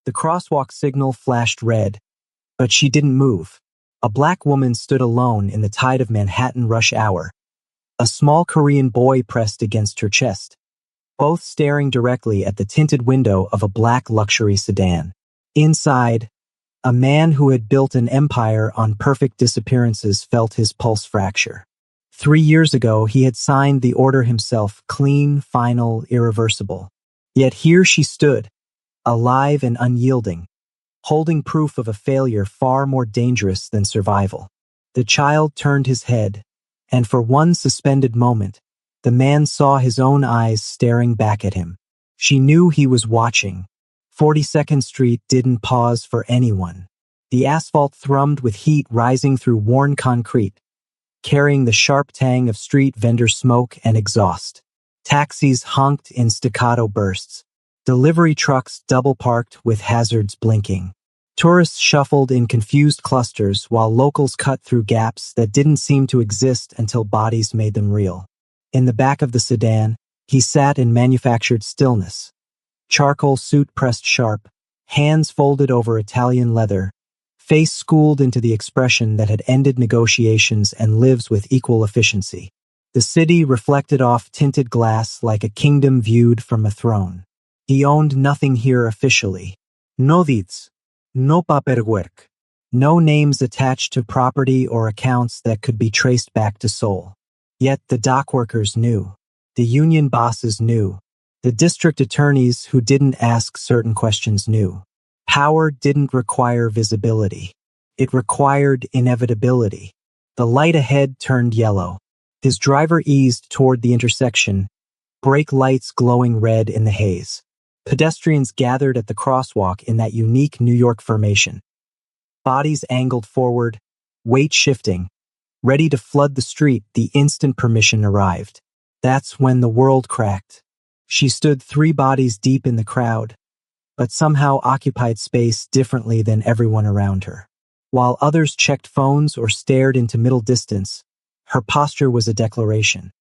The crosswalk signal flashed red, but she didn't move. A black woman stood alone in the tide of Manhattan rush hour. A small Korean boy pressed against her chest, both staring directly at the tinted window of a black luxury sedan. Inside, a man who had built an empire on perfect disappearances felt his pulse fracture. 3 years ago, he had signed the order himself, clean, final, irreversible. Yet here she stood, alive and unyielding, holding proof of a failure far more dangerous than survival. The child turned his head, and for one suspended moment, the man saw his own eyes staring back at him. She knew he was watching. 42nd Street didn't pause for anyone. The asphalt thrummed with heat rising through worn concrete, carrying the sharp tang of street vendor smoke and exhaust. Taxis honked in staccato bursts. Delivery trucks double-parked with hazards blinking. Tourists shuffled in confused clusters while locals cut through gaps that didn't seem to exist until bodies made them real. In the back of the sedan, he sat in manufactured stillness. Charcoal suit pressed sharp, hands folded over Italian leather, face schooled into the expression that had ended negotiations and lives with equal efficiency. The city reflected off tinted glass like a kingdom viewed from a throne. He owned nothing here officially. No deeds, no paperwork, no names attached to property or accounts that could be traced back to Seoul. Yet the dockworkers knew. The union bosses knew. The district attorneys who didn't ask certain questions knew. Power didn't require visibility. It required inevitability. The light ahead turned yellow. His driver eased toward the intersection, brake lights glowing red in the haze. Pedestrians gathered at the crosswalk in that unique New York formation. Bodies angled forward, weight shifting, ready to flood the street the instant permission arrived. That's when the world cracked. She stood 3 bodies deep in the crowd, but somehow occupied space differently than everyone around her. While others checked phones or stared into middle distance, her posture was a declaration.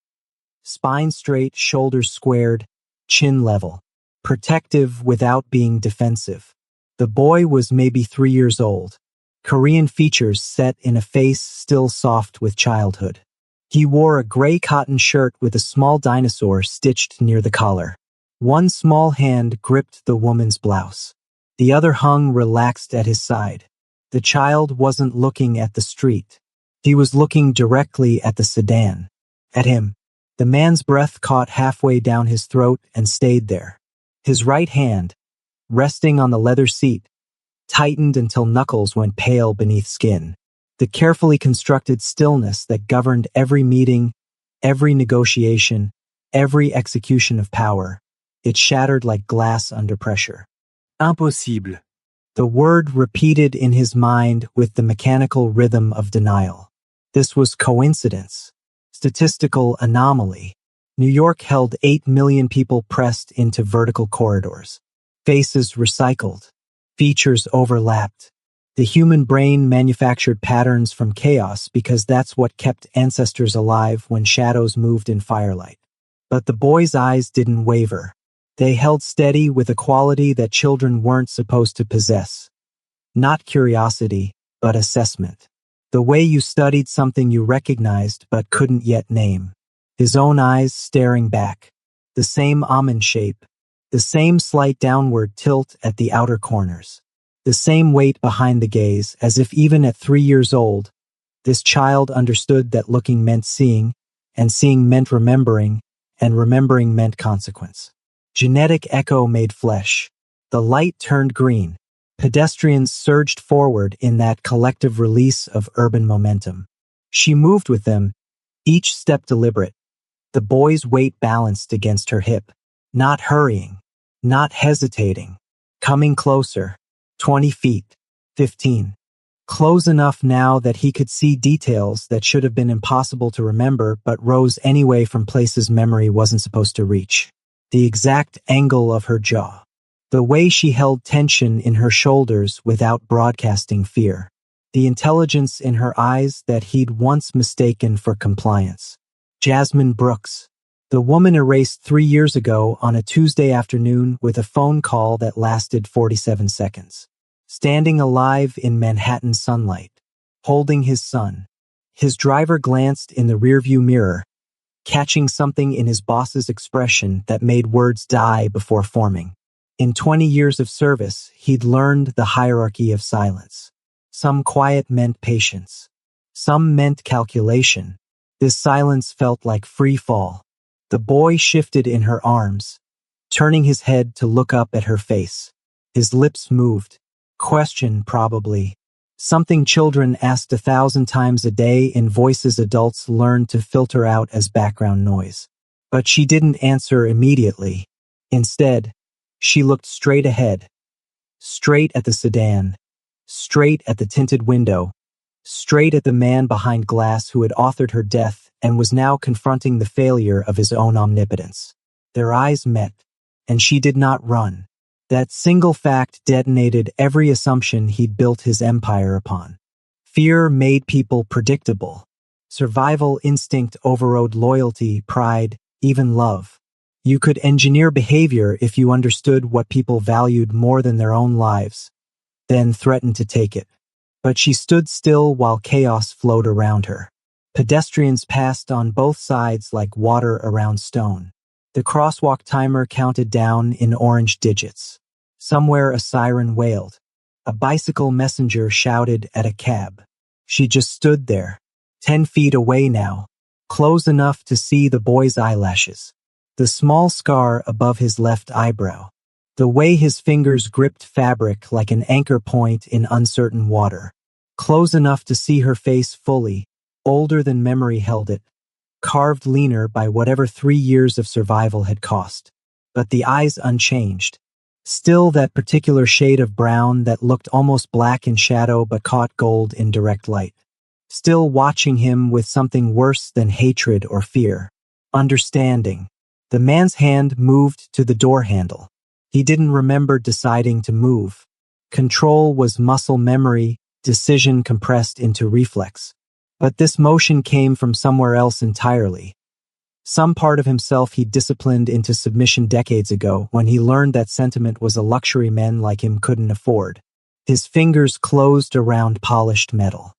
Spine straight, shoulders squared, chin level. Protective without being defensive. The boy was maybe 3 years old. Korean features set in a face still soft with childhood. He wore a gray cotton shirt with a small dinosaur stitched near the collar. One small hand gripped the woman's blouse. The other hung relaxed at his side. The child wasn't looking at the street. He was looking directly at the sedan. At him. The man's breath caught halfway down his throat and stayed there. His right hand, resting on the leather seat, tightened until knuckles went pale beneath skin. The carefully constructed stillness that governed every meeting, every negotiation, every execution of power. It shattered like glass under pressure. Impossible. The word repeated in his mind with the mechanical rhythm of denial. This was coincidence, statistical anomaly. New York held 8 million people pressed into vertical corridors. Faces recycled. Features overlapped. The human brain manufactured patterns from chaos because that's what kept ancestors alive when shadows moved in firelight. But the boy's eyes didn't waver. They held steady with a quality that children weren't supposed to possess. Not curiosity, but assessment. The way you studied something you recognized but couldn't yet name. His own eyes staring back. The same almond shape. The same slight downward tilt at the outer corners. The same weight behind the gaze, as if even at 3 years old, this child understood that looking meant seeing, and seeing meant remembering, and remembering meant consequence. Genetic echo made flesh. The light turned green. Pedestrians surged forward in that collective release of urban momentum. She moved with them, each step deliberate. The boy's weight balanced against her hip. Not hurrying. Not hesitating. Coming closer. 20 feet. 15. Close enough now that he could see details that should have been impossible to remember but rose anyway from places memory wasn't supposed to reach. The exact angle of her jaw. The way she held tension in her shoulders without broadcasting fear. The intelligence in her eyes that he'd once mistaken for compliance. Jasmine Brooks. The woman erased 3 years ago on a Tuesday afternoon with a phone call that lasted 47 seconds. Standing alive in Manhattan sunlight, holding his son. His driver glanced in the rearview mirror, catching something in his boss's expression that made words die before forming. In 20 years of service, he'd learned the hierarchy of silence. Some quiet meant patience. Some meant calculation. This silence felt like free fall. The boy shifted in her arms, turning his head to look up at her face. His lips moved. Question, probably. Something children asked 1,000 times a day in voices adults learned to filter out as background noise. But she didn't answer immediately. Instead, she looked straight ahead. Straight at the sedan. Straight at the tinted window. Straight at the man behind glass who had authored her death and was now confronting the failure of his own omnipotence. Their eyes met, and she did not run. That single fact detonated every assumption he'd built his empire upon. Fear made people predictable. Survival instinct overrode loyalty, pride, even love. You could engineer behavior if you understood what people valued more than their own lives, then threatened to take it. But she stood still while chaos flowed around her. Pedestrians passed on both sides like water around stone. The crosswalk timer counted down in orange digits. Somewhere a siren wailed. A bicycle messenger shouted at a cab. She just stood there, 10 feet away now, close enough to see the boy's eyelashes, the small scar above his left eyebrow, the way his fingers gripped fabric like an anchor point in uncertain water, close enough to see her face fully, older than memory held it, carved leaner by whatever 3 years of survival had cost. But the eyes unchanged. Still that particular shade of brown that looked almost black in shadow but caught gold in direct light. Still watching him with something worse than hatred or fear. Understanding. The man's hand moved to the door handle. He didn't remember deciding to move. Control was muscle memory, decision compressed into reflex. But this motion came from somewhere else entirely. Some part of himself he disciplined into submission decades ago when he learned that sentiment was a luxury men like him couldn't afford. His fingers closed around polished metal.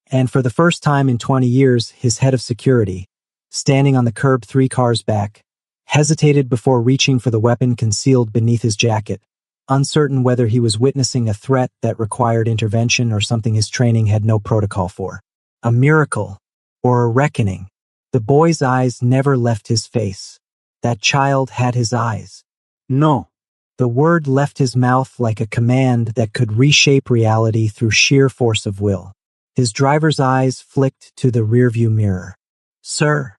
And for the first time in 20 years, his head of security, standing on the curb 3 cars back, hesitated before reaching for the weapon concealed beneath his jacket, uncertain whether he was witnessing a threat that required intervention or something his training had no protocol for. A miracle, or a reckoning. The boy's eyes never left his face. That child had his eyes. No. The word left his mouth like a command that could reshape reality through sheer force of will. His driver's eyes flicked to the rearview mirror. Sir.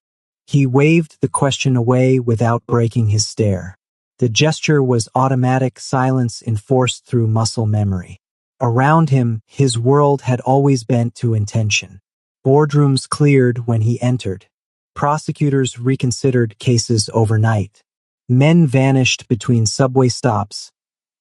He waved the question away without breaking his stare. The gesture was automatic silence enforced through muscle memory. Around him, his world had always bent to intention. Boardrooms cleared when he entered. Prosecutors reconsidered cases overnight. Men vanished between subway stops,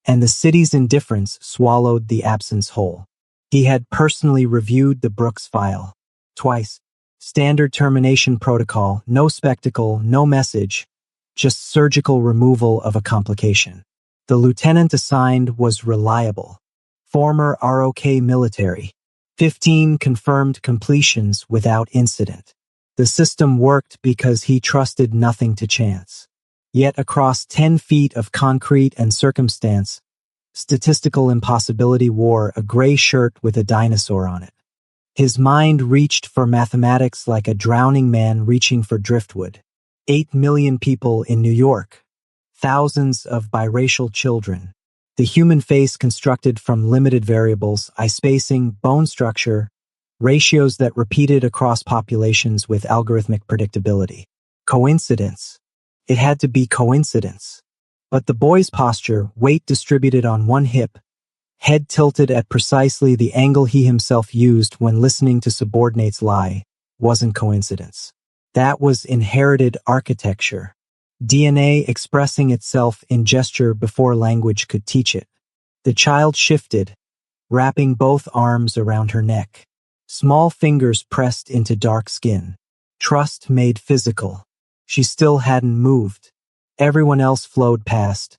and the city's indifference swallowed the absence whole. He had personally reviewed the Brooks file. Twice. Standard termination protocol, no spectacle, no message, just surgical removal of a complication. The lieutenant assigned was reliable. Former ROK military. 15 confirmed completions without incident. The system worked because he trusted nothing to chance. Yet across 10 feet of concrete and circumstance, statistical impossibility wore a gray shirt with a dinosaur on it. His mind reached for mathematics like a drowning man reaching for driftwood. 8 million people in New York. Thousands of biracial children. The human face constructed from limited variables, eye spacing, bone structure, ratios that repeated across populations with algorithmic predictability. Coincidence. It had to be coincidence. But the boy's posture, weight distributed on one hip, head tilted at precisely the angle he himself used when listening to subordinates lie, wasn't coincidence. That was inherited architecture. DNA expressing itself in gesture before language could teach it. The child shifted, wrapping both arms around her neck. Small fingers pressed into dark skin. Trust made physical. She still hadn't moved. Everyone else flowed past.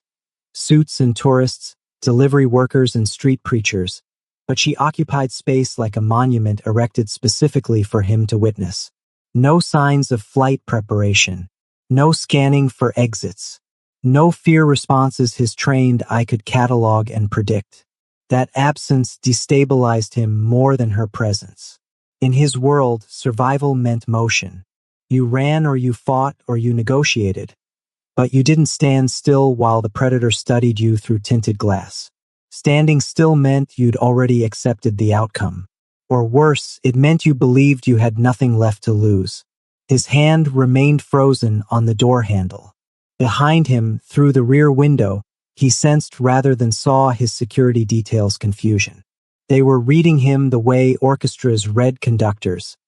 Suits and tourists, delivery workers and street preachers. But she occupied space like a monument erected specifically for him to witness. No signs of flight preparation. No scanning for exits. No fear responses his trained eye could catalog and predict. That absence destabilized him more than her presence. In his world, survival meant motion. You ran or you fought or you negotiated. But you didn't stand still while the predator studied you through tinted glass. Standing still meant you'd already accepted the outcome. Or worse, it meant you believed you had nothing left to lose. His hand remained frozen on the door handle. Behind him, through the rear window, he sensed rather than saw his security details' confusion. They were reading him the way orchestras read conductors,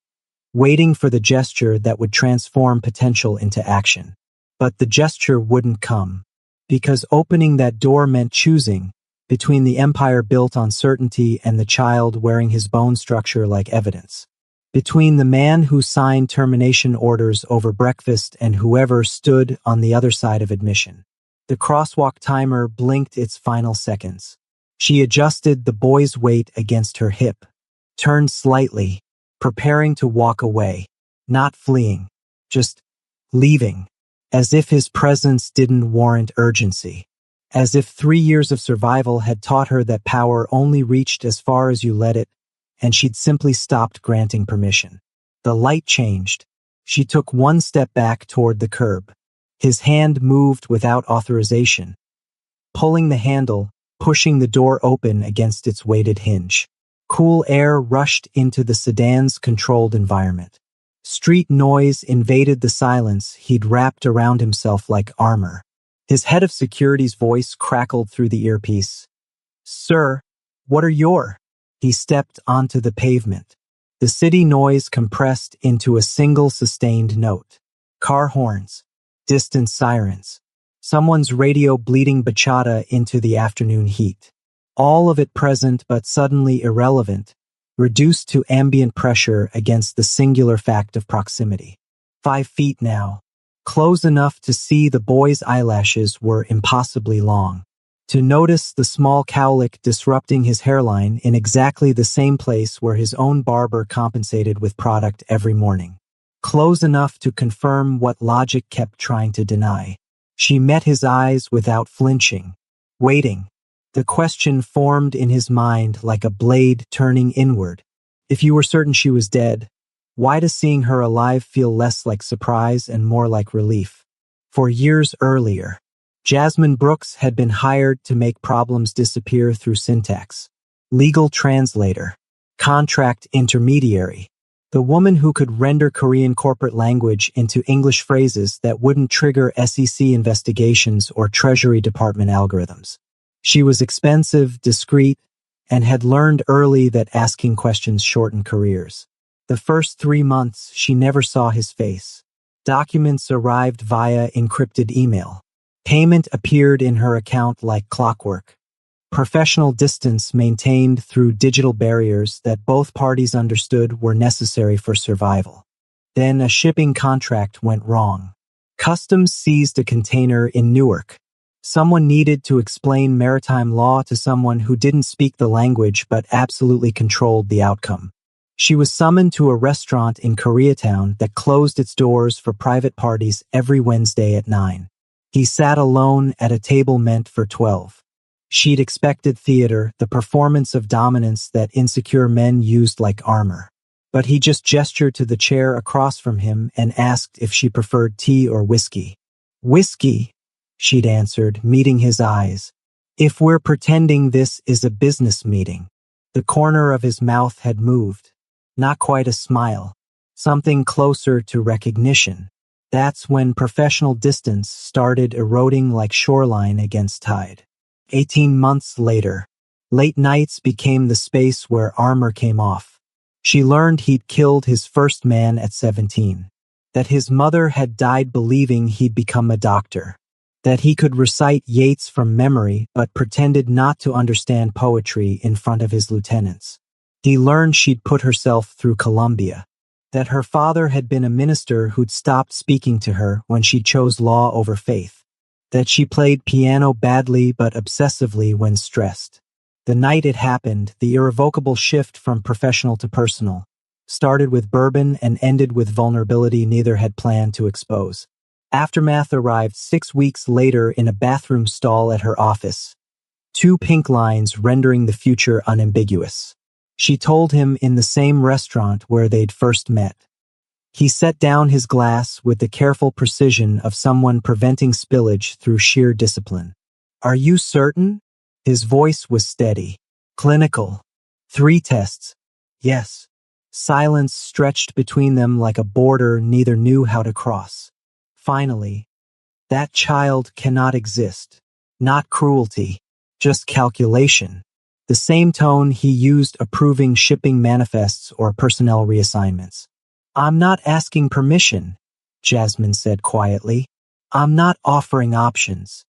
waiting for the gesture that would transform potential into action. But the gesture wouldn't come, because opening that door meant choosing between the empire built on certainty and the child wearing his bone structure like evidence. Between the man who signed termination orders over breakfast and whoever stood on the other side of admission. The crosswalk timer blinked its final seconds. She adjusted the boy's weight against her hip, turned slightly, preparing to walk away, not fleeing, just leaving, as if his presence didn't warrant urgency, as if 3 years of survival had taught her that power only reached as far as you let it, and she'd simply stopped granting permission. The light changed. She took one step back toward the curb. His hand moved without authorization, pulling the handle, pushing the door open against its weighted hinge. Cool air rushed into the sedan's controlled environment. Street noise invaded the silence he'd wrapped around himself like armor. His head of security's voice crackled through the earpiece. "Sir, what are your?" He stepped onto the pavement. The city noise compressed into a single sustained note. Car horns, distant sirens, someone's radio bleeding bachata into the afternoon heat. All of it present but suddenly irrelevant, reduced to ambient pressure against the singular fact of proximity. 5 feet now. Close enough to see the boy's eyelashes were impossibly long. To notice the small cowlick disrupting his hairline in exactly the same place where his own barber compensated with product every morning. Close enough to confirm what logic kept trying to deny. She met his eyes without flinching, waiting. The question formed in his mind like a blade turning inward. If you were certain she was dead, why does seeing her alive feel less like surprise and more like relief? For years earlier, Jasmine Brooks had been hired to make problems disappear through syntax. Legal translator, contract intermediary, the woman who could render Korean corporate language into English phrases that wouldn't trigger SEC investigations or Treasury Department algorithms. She was expensive, discreet, and had learned early that asking questions shortened careers. The first 3 months, she never saw his face. Documents arrived via encrypted email. Payment appeared in her account like clockwork. Professional distance maintained through digital barriers that both parties understood were necessary for survival. Then a shipping contract went wrong. Customs seized a container in Newark. Someone needed to explain maritime law to someone who didn't speak the language but absolutely controlled the outcome. She was summoned to a restaurant in Koreatown that closed its doors for private parties every Wednesday at 9. He sat alone at a table meant for 12. She'd expected theater, the performance of dominance that insecure men used like armor. But he just gestured to the chair across from him and asked if she preferred tea or whiskey. "Whiskey," she'd answered, meeting his eyes. "If we're pretending this is a business meeting." The corner of his mouth had moved. Not quite a smile. Something closer to recognition. That's when professional distance started eroding like shoreline against tide. 18 months later, late nights became the space where armor came off. She learned he'd killed his first man at 17. That his mother had died believing he'd become a doctor. That he could recite Yeats from memory but pretended not to understand poetry in front of his lieutenants. He learned she'd put herself through Columbia. that her father had been a minister who'd stopped speaking to her when she chose law over faith, that she played piano badly but obsessively when stressed. The night it happened, the irrevocable shift from professional to personal, started with bourbon and ended with vulnerability neither had planned to expose. Aftermath arrived 6 weeks later in a bathroom stall at her office, 2 pink lines rendering the future unambiguous. She told him in the same restaurant where they'd first met. He set down his glass with the careful precision of someone preventing spillage through sheer discipline. "Are you certain?" His voice was steady. "Clinical. 3 tests." "Yes." Silence stretched between them like a border neither knew how to cross. Finally, "That child cannot exist. Not cruelty, just calculation." The same tone he used approving shipping manifests or personnel reassignments. "I'm not asking permission," Jasmine said quietly. "I'm not offering options."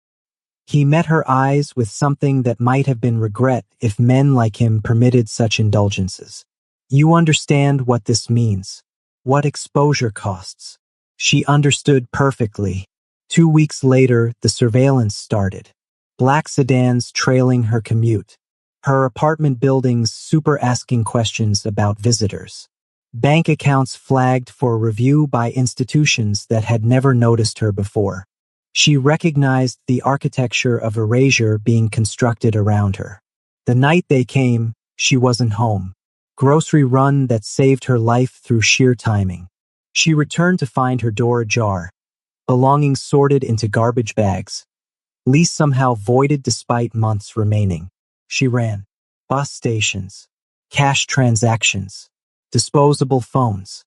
He met her eyes with something that might have been regret if men like him permitted such indulgences. "You understand what this means. What exposure costs." She understood perfectly. 2 weeks later, the surveillance started. Black sedans trailing her commute. Her apartment buildings super asking questions about visitors. Bank accounts flagged for review by institutions that had never noticed her before. She recognized the architecture of erasure being constructed around her. The night they came, she wasn't home. Grocery run that saved her life through sheer timing. She returned to find her door ajar, belongings sorted into garbage bags. Lease somehow voided despite months remaining. She ran. Bus stations. Cash transactions. Disposable phones.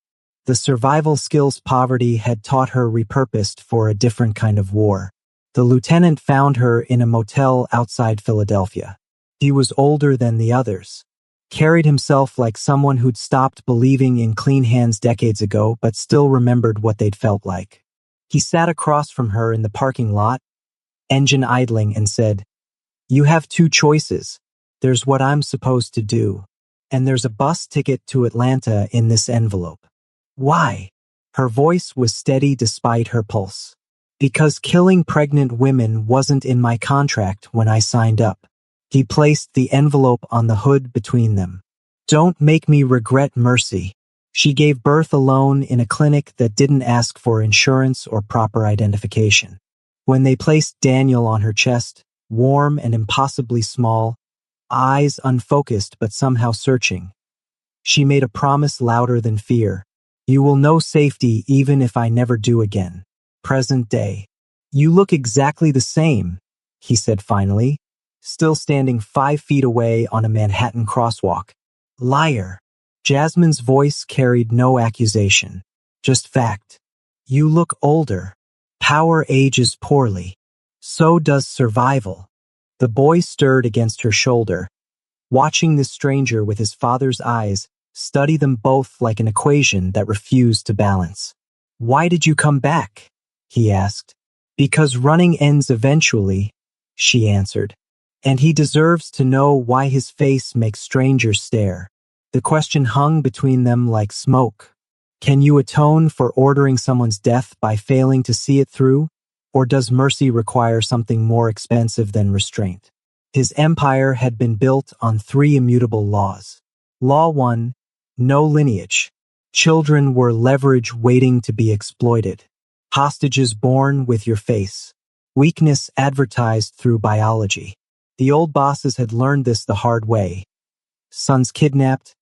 The survival skills poverty had taught her repurposed for a different kind of war. The lieutenant found her in a motel outside Philadelphia. He was older than the others. Carried himself like someone who'd stopped believing in clean hands decades ago but still remembered what they'd felt like. He sat across from her in the parking lot, engine idling, and said, "You have 2 choices. There's what I'm supposed to do, and there's a bus ticket to Atlanta in this envelope." "Why?" Her voice was steady despite her pulse. "Because killing pregnant women wasn't in my contract when I signed up." He placed the envelope on the hood between them. "Don't make me regret mercy." She gave birth alone in a clinic that didn't ask for insurance or proper identification. When they placed Daniel on her chest, warm and impossibly small, eyes unfocused but somehow searching, she made a promise louder than fear. "You will know safety even if I never do again." Present day. "You look exactly the same," he said finally, still standing 5 feet away on a Manhattan crosswalk. "Liar." Jasmine's voice carried no accusation, just fact. "You look older. Power ages poorly. So does survival." The boy stirred against her shoulder, watching this stranger with his father's eyes study them both like an equation that refused to balance. "Why did you come back?" he asked. "Because running ends eventually," she answered. "And he deserves to know why his face makes strangers stare." The question hung between them like smoke. Can you atone for ordering someone's death by failing to see it through? Or does mercy require something more expensive than restraint? His empire had been built on 3 immutable laws. Law 1, no lineage. Children were leverage waiting to be exploited. Hostages born with your face. Weakness advertised through biology. The old bosses had learned this the hard way. Sons kidnapped,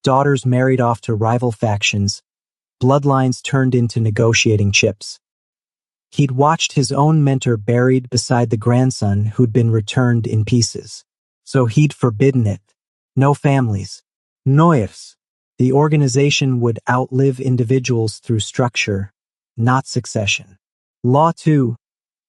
daughters married off to rival factions, bloodlines turned into negotiating chips. He'd watched his own mentor buried beside the grandson who'd been returned in pieces. So he'd forbidden it. No families. Noyers. The organization would outlive individuals through structure, not succession. Law 2,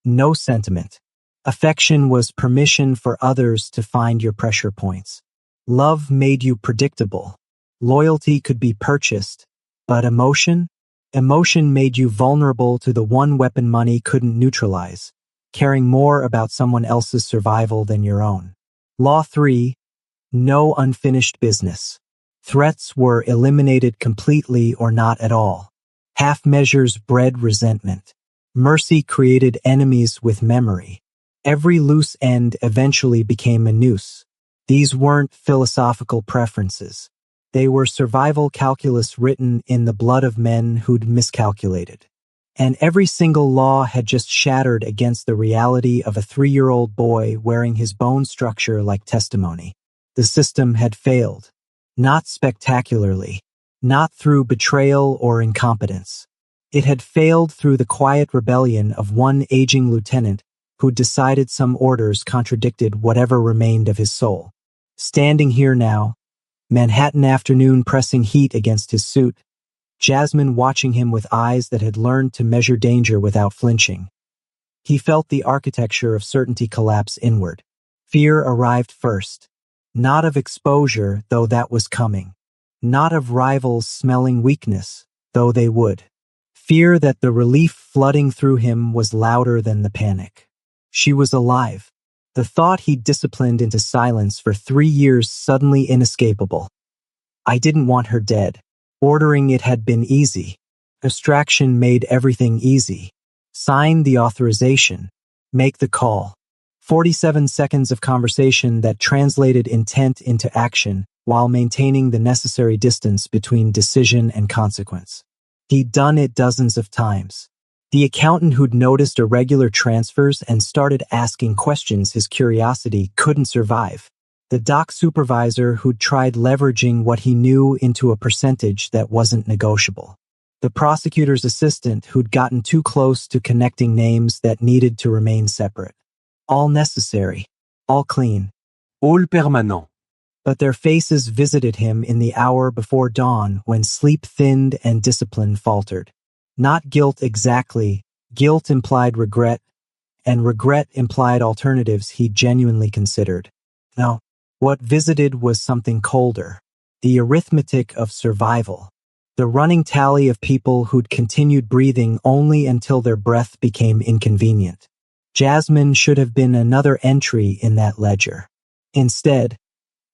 no sentiment. Affection was permission for others to find your pressure points. Love made you predictable. Loyalty could be purchased, but emotion? Emotion made you vulnerable to the one weapon money couldn't neutralize, caring more about someone else's survival than your own. Law 3, no unfinished business. Threats were eliminated completely or not at all. Half measures bred resentment. Mercy created enemies with memory. Every loose end eventually became a noose. These weren't philosophical preferences. They were survival calculus written in the blood of men who'd miscalculated. And every single law had just shattered against the reality of a 3-year-old boy wearing his bone structure like testimony. The system had failed. Not spectacularly. Not through betrayal or incompetence. It had failed through the quiet rebellion of one aging lieutenant who decided some orders contradicted whatever remained of his soul. Standing here now, Manhattan afternoon pressing heat against his suit, Jasmine watching him with eyes that had learned to measure danger without flinching. He felt the architecture of certainty collapse inward. Fear arrived first. Not of exposure, though that was coming. Not of rivals smelling weakness, though they would. Fear that the relief flooding through him was louder than the panic. She was alive. The thought he'd disciplined into silence for 3 years suddenly inescapable. I didn't want her dead. Ordering it had been easy. Abstraction made everything easy. Sign the authorization. Make the call. 47 seconds of conversation that translated intent into action while maintaining the necessary distance between decision and consequence. He'd done it dozens of times. The accountant who'd noticed irregular transfers and started asking questions his curiosity couldn't survive. The dock supervisor who'd tried leveraging what he knew into a percentage that wasn't negotiable. The prosecutor's assistant who'd gotten too close to connecting names that needed to remain separate. All necessary. All clean. All permanent. But their faces visited him in the hour before dawn when sleep thinned and discipline faltered. Not guilt exactly. Guilt implied regret, and regret implied alternatives he genuinely considered. No. What visited was something colder, the arithmetic of survival, the running tally of people who'd continued breathing only until their breath became inconvenient. Jasmine should have been another entry in that ledger. Instead,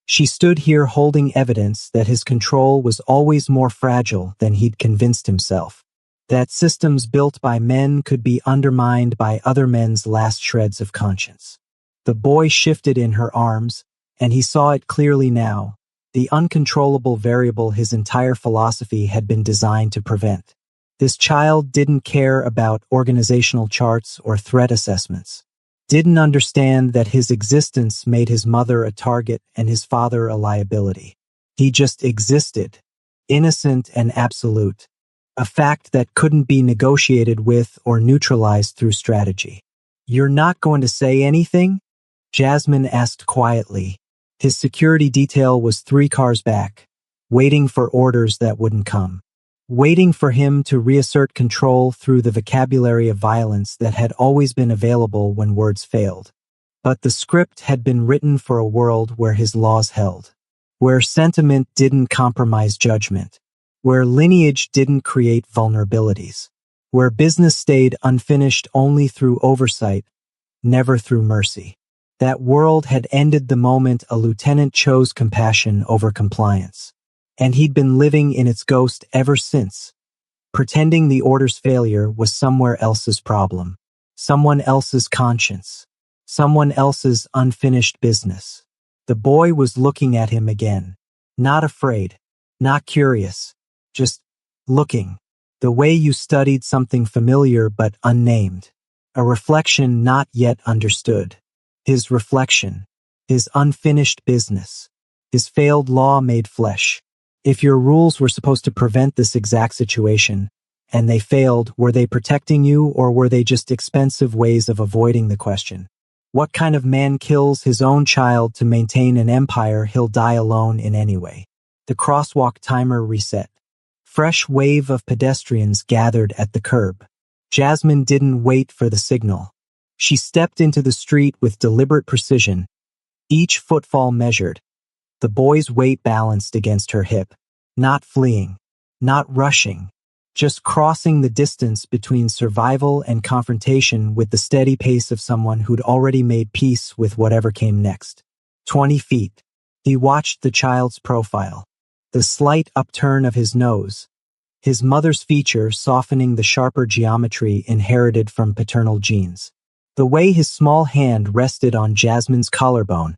she stood here holding evidence that his control was always more fragile than he'd convinced himself, that systems built by men could be undermined by other men's last shreds of conscience. The boy shifted in her arms, and he saw it clearly now, the uncontrollable variable his entire philosophy had been designed to prevent. This child didn't care about organizational charts or threat assessments, didn't understand that his existence made his mother a target and his father a liability. He just existed, innocent and absolute, a fact that couldn't be negotiated with or neutralized through strategy. "You're not going to say anything?" Jasmine asked quietly. His security detail was 3 cars back, waiting for orders that wouldn't come, waiting for him to reassert control through the vocabulary of violence that had always been available when words failed. But the script had been written for a world where his laws held, where sentiment didn't compromise judgment, where lineage didn't create vulnerabilities, where business stayed unfinished only through oversight, never through mercy. That world had ended the moment a lieutenant chose compassion over compliance, and he'd been living in its ghost ever since, pretending the order's failure was somewhere else's problem, someone else's conscience, someone else's unfinished business. The boy was looking at him again, not afraid, not curious, just looking, the way you studied something familiar but unnamed, a reflection not yet understood. His reflection, his unfinished business, his failed law made flesh. If your rules were supposed to prevent this exact situation, and they failed, were they protecting you or were they just expensive ways of avoiding the question? What kind of man kills his own child to maintain an empire he'll die alone in anyway? The crosswalk timer reset. Fresh wave of pedestrians gathered at the curb. Jasmine didn't wait for the signal. She stepped into the street with deliberate precision, each footfall measured, the boy's weight balanced against her hip, not fleeing, not rushing, just crossing the distance between survival and confrontation with the steady pace of someone who'd already made peace with whatever came next. 20 feet. He watched the child's profile. the slight upturn of his nose, his mother's feature softening the sharper geometry inherited from paternal genes. The way his small hand rested on Jasmine's collarbone,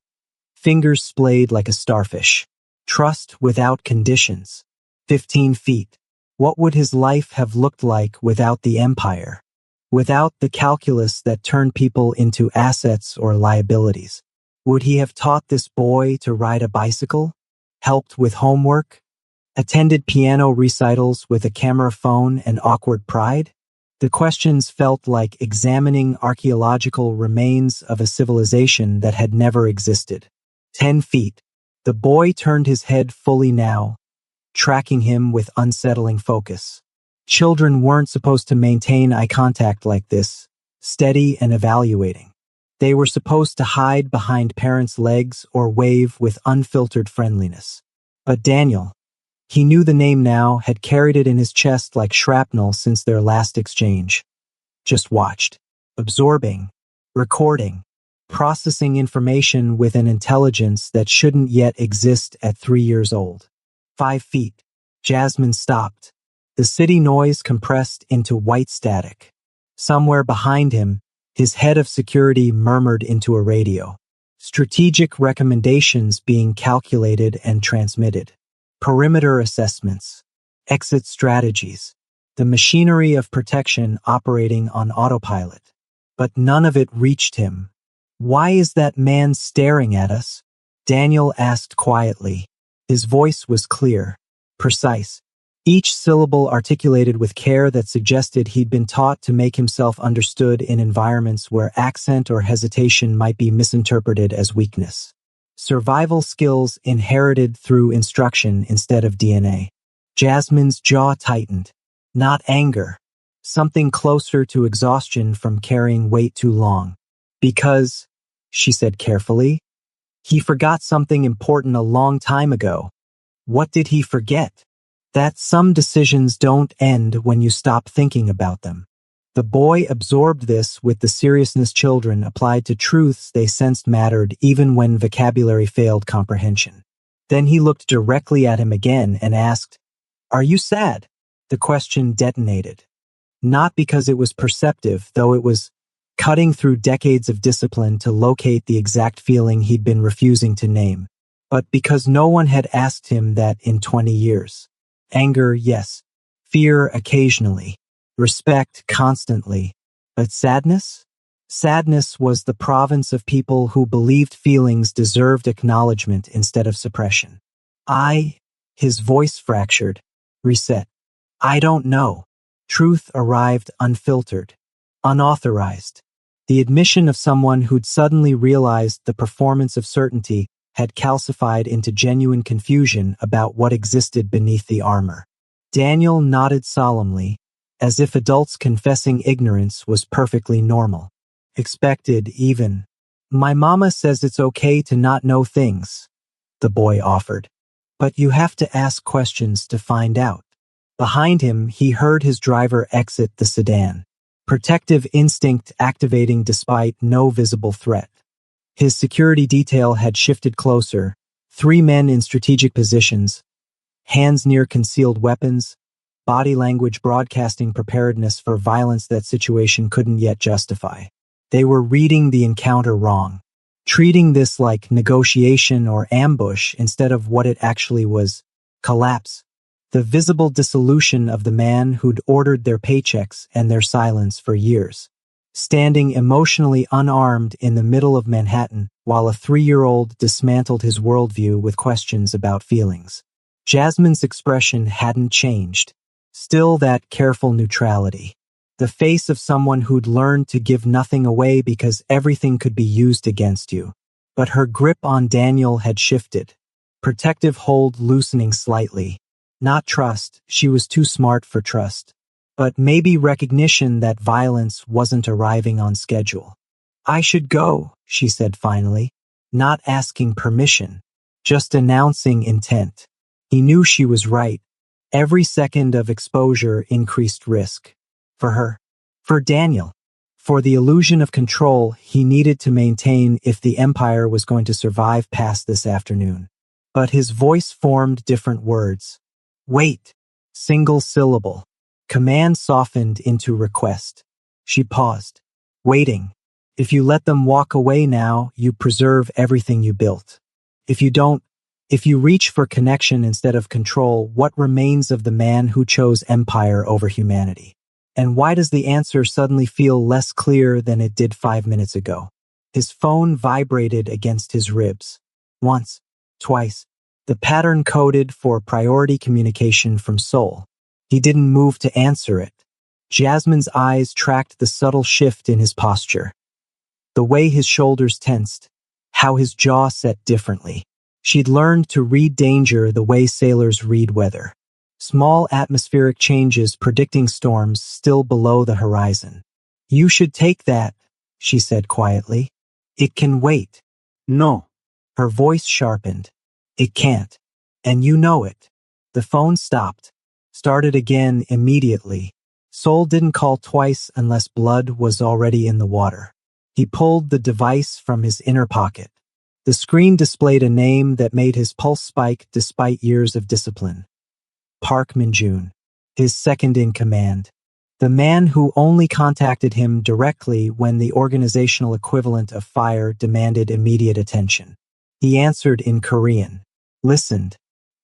fingers splayed like a starfish. Trust without conditions. 15 feet. What would his life have looked like without the empire? Without the calculus that turned people into assets or liabilities? Would he have taught this boy to ride a bicycle? Helped with homework? Attended piano recitals with a camera phone and awkward pride? The questions felt like examining archaeological remains of a civilization that had never existed. 10 feet. The boy turned his head fully now, tracking him with unsettling focus. Children weren't supposed to maintain eye contact like this, steady and evaluating. They were supposed to hide behind parents' legs or wave with unfiltered friendliness. But Daniel, he knew the name now, had carried it in his chest like shrapnel since their last exchange. Just watched, absorbing, recording, processing information with an intelligence that shouldn't yet exist at 3 years old. 5 feet. Jasmine stopped. The city noise compressed into white static. Somewhere behind him, his head of security murmured into a radio. Strategic recommendations being calculated and transmitted. Perimeter assessments. Exit strategies. The machinery of protection operating on autopilot. But none of it reached him. "Why is that man staring at us?" Daniel asked quietly. His voice was clear, precise, each syllable articulated with care that suggested he'd been taught to make himself understood in environments where accent or hesitation might be misinterpreted as weakness. Survival skills inherited through instruction instead of DNA. Jasmine's jaw tightened. Not anger. Something closer to exhaustion from carrying weight too long. "Because," she said carefully, "he forgot something important a long time ago." What did he forget? That some decisions don't end when you stop thinking about them. The boy absorbed this with the seriousness children applied to truths they sensed mattered even when vocabulary failed comprehension. Then he looked directly at him again and asked, "Are you sad?" The question detonated. Not because it was perceptive, though it was cutting through decades of discipline to locate the exact feeling he'd been refusing to name, but because no one had asked him that in 20 years. Anger, yes. Fear occasionally. Respect constantly. But sadness? Sadness was the province of people who believed feelings deserved acknowledgement instead of suppression. His voice fractured, reset. "I don't know." Truth arrived unfiltered, unauthorized. The admission of someone who'd suddenly realized the performance of certainty had calcified into genuine confusion about what existed beneath the armor. Daniel nodded solemnly, as if adults confessing ignorance was perfectly normal. Expected, even. "My mama says it's okay to not know things," the boy offered. "But you have to ask questions to find out." Behind him, he heard his driver exit the sedan. Protective instinct activating despite no visible threat. His security detail had shifted closer, 3 men in strategic positions, hands near concealed weapons, body language broadcasting preparedness for violence that situation couldn't yet justify. They were reading the encounter wrong, treating this like negotiation or ambush instead of what it actually was: collapse. The visible dissolution of the man who'd ordered their paychecks and their silence for years. Standing emotionally unarmed in the middle of Manhattan while a 3-year-old dismantled his worldview with questions about feelings. Jasmine's expression hadn't changed. Still that careful neutrality. The face of someone who'd learned to give nothing away because everything could be used against you. But her grip on Daniel had shifted. Protective hold loosening slightly. Not trust, she was too smart for trust. But maybe recognition that violence wasn't arriving on schedule. "I should go," she said finally, not asking permission, just announcing intent. He knew she was right. Every second of exposure increased risk. For her. For Daniel. For the illusion of control he needed to maintain if the Empire was going to survive past this afternoon. but his voice formed different words. Wait. Single syllable. Command softened into request. She paused. Waiting. If you let them walk away now, you preserve everything you built. If you don't, if you reach for connection instead of control, what remains of the man who chose empire over humanity? And why does the answer suddenly feel less clear than it did 5 minutes ago? His phone vibrated against his ribs. Once, twice. The pattern coded for priority communication from Seoul. He didn't move to answer it. Jasmine's eyes tracked the subtle shift in his posture. The way his shoulders tensed, how his jaw set differently. She'd learned to read danger the way sailors read weather. Small atmospheric changes predicting storms still below the horizon. You should take that, she said quietly. It can wait. No. Her voice sharpened. It can't. And you know it. The phone stopped. Started again immediately. Seoul didn't call twice unless blood was already in the water. He pulled the device from his inner pocket. The screen displayed a name that made his pulse spike despite years of discipline. Park Min-jun, his second in command. The man who only contacted him directly when the organizational equivalent of fire demanded immediate attention. He answered in Korean. Listened.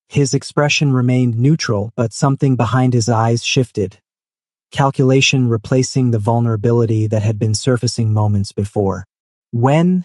His expression remained neutral, but something behind his eyes shifted. Calculation replacing the vulnerability that had been surfacing moments before. When?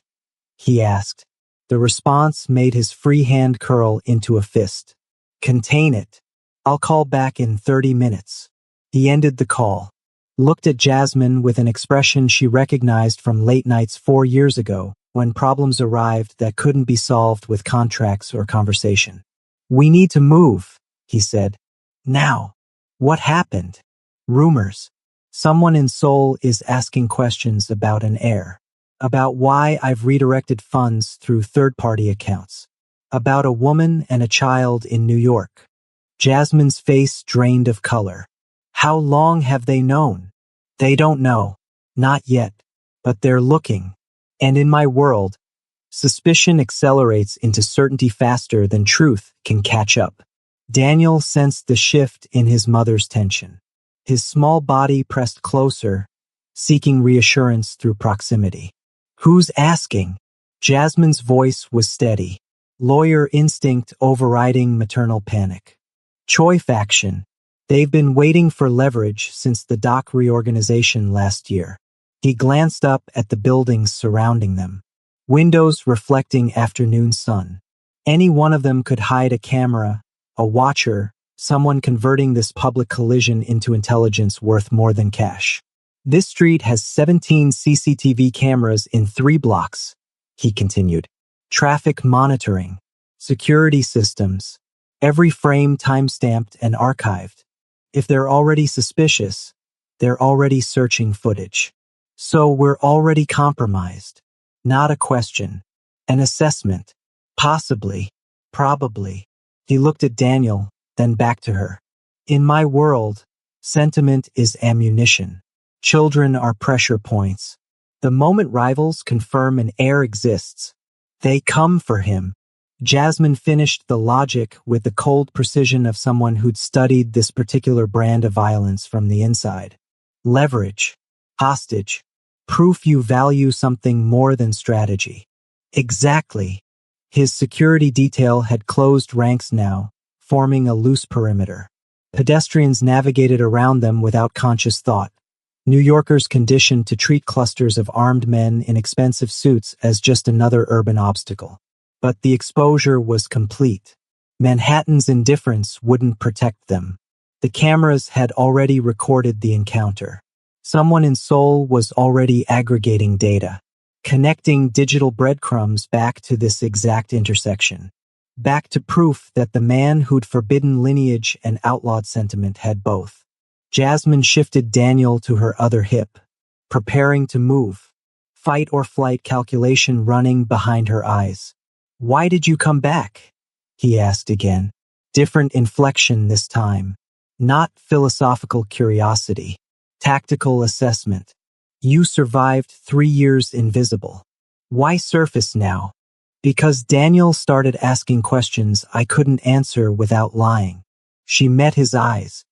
He asked. The response made his free hand curl into a fist. Contain it. I'll call back in 30 minutes. He ended the call. Looked at Jasmine with an expression she recognized from late nights 4 years ago, when problems arrived that couldn't be solved with contracts or conversation. We need to move, he said. Now. What happened? Rumors. Someone in Seoul is asking questions about an heir. About why I've redirected funds through third-party accounts. About a woman and a child in New York. Jasmine's face drained of color. How long have they known? They don't know. Not yet. But they're looking. And in my world, suspicion accelerates into certainty faster than truth can catch up. Daniel sensed the shift in his mother's tension. His small body pressed closer, seeking reassurance through proximity. Who's asking? Jasmine's voice was steady. Lawyer instinct overriding maternal panic. Choi faction. They've been waiting for leverage since the dock reorganization last year. He glanced up at the buildings surrounding them. Windows reflecting afternoon sun. Any one of them could hide a camera, a watcher, someone converting this public collision into intelligence worth more than cash. This street has 17 CCTV cameras in 3 blocks, he continued. Traffic monitoring, security systems, every frame timestamped and archived. If they're already suspicious, they're already searching footage. So we're already compromised. Not a question. An assessment. Possibly. Probably. He looked at Daniel, then back to her. In my world, sentiment is ammunition. Children are pressure points. The moment rivals confirm an heir exists, they come for him. Jasmine finished the logic with the cold precision of someone who'd studied this particular brand of violence from the inside. Leverage. Hostage. Proof you value something more than strategy. Exactly. His security detail had closed ranks now, forming a loose perimeter. Pedestrians navigated around them without conscious thought. New Yorkers conditioned to treat clusters of armed men in expensive suits as just another urban obstacle. But the exposure was complete. Manhattan's indifference wouldn't protect them. The cameras had already recorded the encounter. Someone in Seoul was already aggregating data, connecting digital breadcrumbs back to this exact intersection. Back to proof that the man who'd forbidden lineage and outlawed sentiment had both. Jasmine shifted Daniel to her other hip, preparing to move. Fight or flight calculation running behind her eyes. Why did you come back? He asked again. Different inflection this time. Not philosophical curiosity. Tactical assessment. You survived 3 years invisible. Why surface now? Because Daniel started asking questions I couldn't answer without lying. She met his eyes.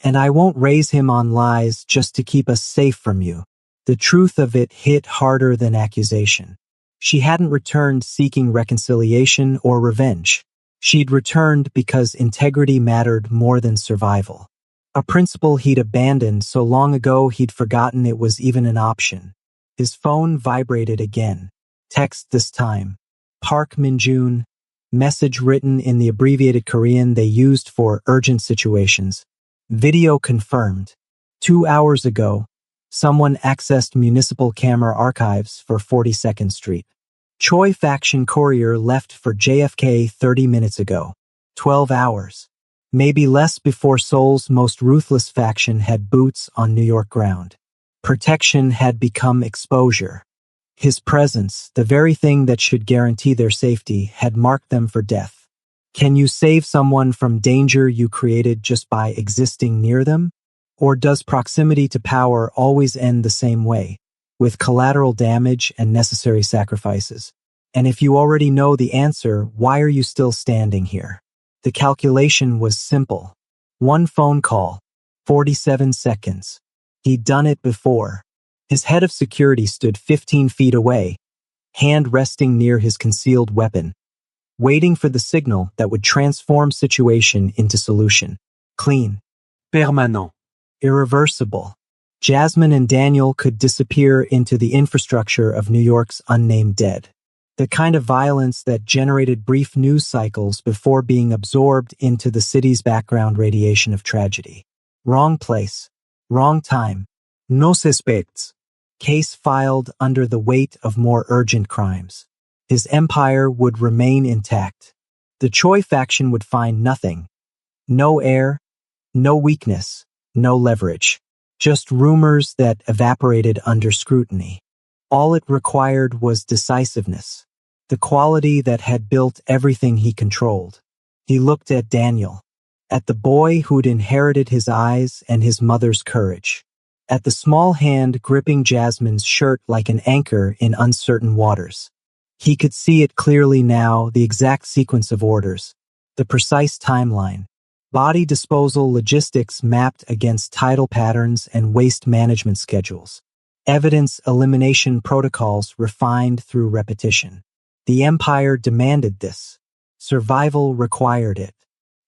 And I won't raise him on lies just to keep us safe from you. The truth of it hit harder than accusation. She hadn't returned seeking reconciliation or revenge. She'd returned because integrity mattered more than survival. A principle he'd abandoned so long ago he'd forgotten it was even an option. His phone vibrated again. Text this time. Park Min-jun. Message written in the abbreviated Korean they used for urgent situations. Video confirmed. 2 hours ago, someone accessed municipal camera archives for 42nd Street. Choi faction courier left for JFK 30 minutes ago. 12 hours. Maybe less before Seoul's most ruthless faction had boots on New York ground. Protection had become exposure. His presence, the very thing that should guarantee their safety, had marked them for death. Can you save someone from danger you created just by existing near them? Or does proximity to power always end the same way, with collateral damage and necessary sacrifices? And if you already know the answer, why are you still standing here? The calculation was simple. 1 phone call, 47 seconds. He'd done it before. His head of security stood 15 feet away, hand resting near his concealed weapon, waiting for the signal that would transform situation into solution. Clean. Permanent. Irreversible. Jasmine and Daniel could disappear into the infrastructure of New York's unnamed dead. The kind of violence that generated brief news cycles before being absorbed into the city's background radiation of tragedy. Wrong place. Wrong time. No suspects. Case filed under the weight of more urgent crimes. His empire would remain intact. The Choi faction would find nothing. No heir, no weakness, no leverage. Just rumors that evaporated under scrutiny. All it required was decisiveness, the quality that had built everything he controlled. He looked at Daniel, at the boy who'd inherited his eyes and his mother's courage, at the small hand gripping Jasmine's shirt like an anchor in uncertain waters. He could see it clearly now, the exact sequence of orders, the precise timeline, body disposal logistics mapped against tidal patterns and waste management schedules, evidence elimination protocols refined through repetition. The empire demanded this. Survival required it.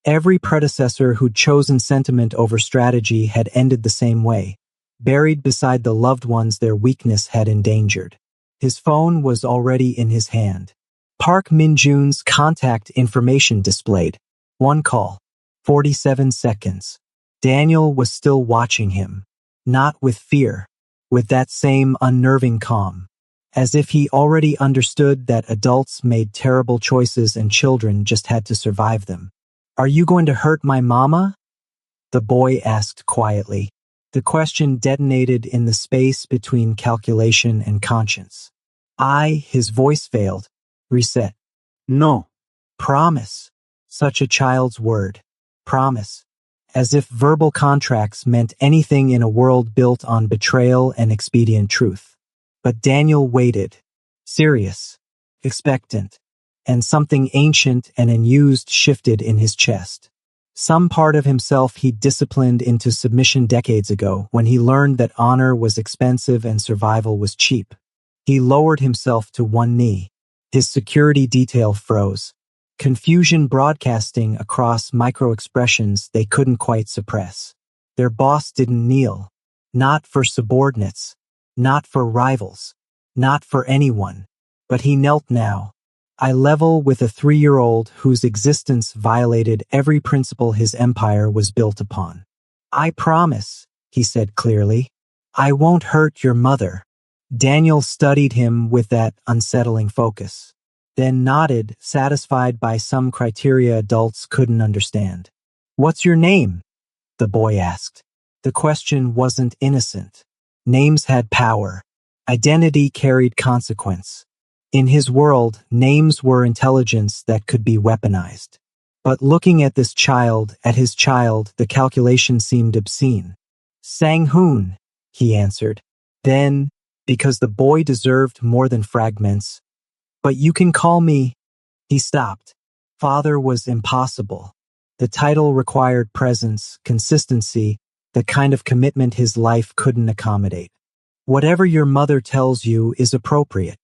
Every predecessor who'd chosen sentiment over strategy had ended the same way, buried beside the loved ones their weakness had endangered. His phone was already in his hand. Park Min-jun's contact information displayed. 1 call. 47 seconds. Daniel was still watching him. Not with fear. With that same unnerving calm. As if he already understood that adults made terrible choices and children just had to survive them. Are you going to hurt my mama? The boy asked quietly. The question detonated in the space between calculation and conscience. His voice failed. Reset. No. Promise. Such a child's word. Promise. As if verbal contracts meant anything in a world built on betrayal and expedient truth. But Daniel waited. Serious. Expectant. And something ancient and unused shifted in his chest. Some part of himself he'd disciplined into submission decades ago when he learned that honor was expensive and survival was cheap. He lowered himself to one knee. His security detail froze. Confusion broadcasting across micro-expressions they couldn't quite suppress. Their boss didn't kneel. Not for subordinates. Not for rivals. Not for anyone. But he knelt now. Eye level with a 3-year-old whose existence violated every principle his empire was built upon. I promise, he said clearly. I won't hurt your mother. Daniel studied him with that unsettling focus, then nodded, satisfied by some criteria adults couldn't understand. What's your name? The boy asked. The question wasn't innocent. Names had power. Identity carried consequence. In his world, names were intelligence that could be weaponized. But looking at this child, at his child, the calculation seemed obscene. Sang-hoon, he answered. Then, because the boy deserved more than fragments, But you can call me. He stopped. Father was impossible. The title required presence, consistency, the kind of commitment his life couldn't accommodate. Whatever your mother tells you is appropriate.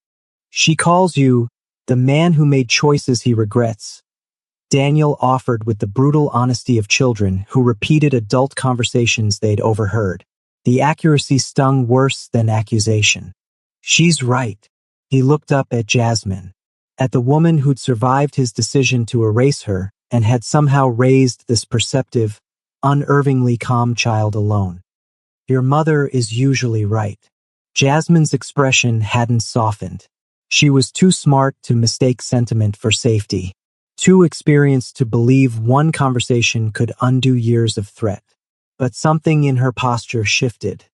She calls you the man who made choices he regrets. Daniel offered with the brutal honesty of children who repeated adult conversations they'd overheard. The accuracy stung worse than accusation. She's right. He looked up at Jasmine, at the woman who'd survived his decision to erase her and had somehow raised this perceptive, unervingly calm child alone. Your mother is usually right. Jasmine's expression hadn't softened. She was too smart to mistake sentiment for safety, too experienced to believe one conversation could undo years of threat. But something in her posture shifted.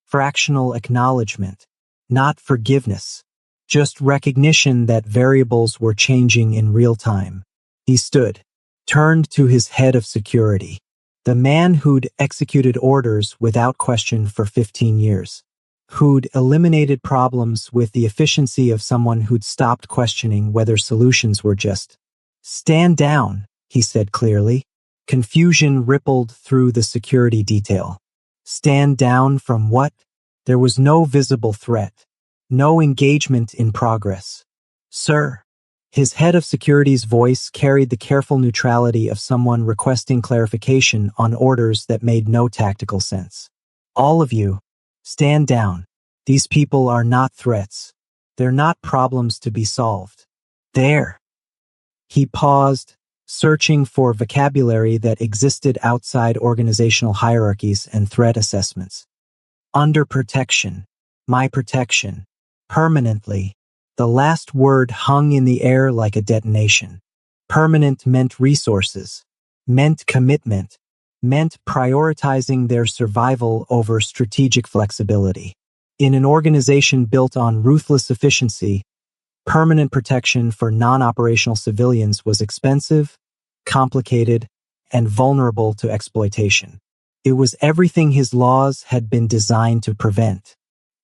Fractional acknowledgement, not forgiveness, just recognition that variables were changing in real time. He stood, turned to his head of security, the man who'd executed orders without question for 15 years, who'd eliminated problems with the efficiency of someone who'd stopped questioning whether solutions were just. Stand down, he said clearly. Confusion rippled through the security detail. Stand down from what? There was no visible threat, no engagement in progress. Sir. His head of security's voice carried the careful neutrality of someone requesting clarification on orders that made no tactical sense. All of you, stand down. These people are not threats. They're not problems to be solved. They're. He paused, searching for vocabulary that existed outside organizational hierarchies and threat assessments. Under protection, my protection, permanently. The last word hung in the air like a detonation. Permanent meant resources, meant commitment, meant prioritizing their survival over strategic flexibility. In an organization built on ruthless efficiency, permanent protection for non-operational civilians was expensive, complicated, and vulnerable to exploitation. It was everything his laws had been designed to prevent.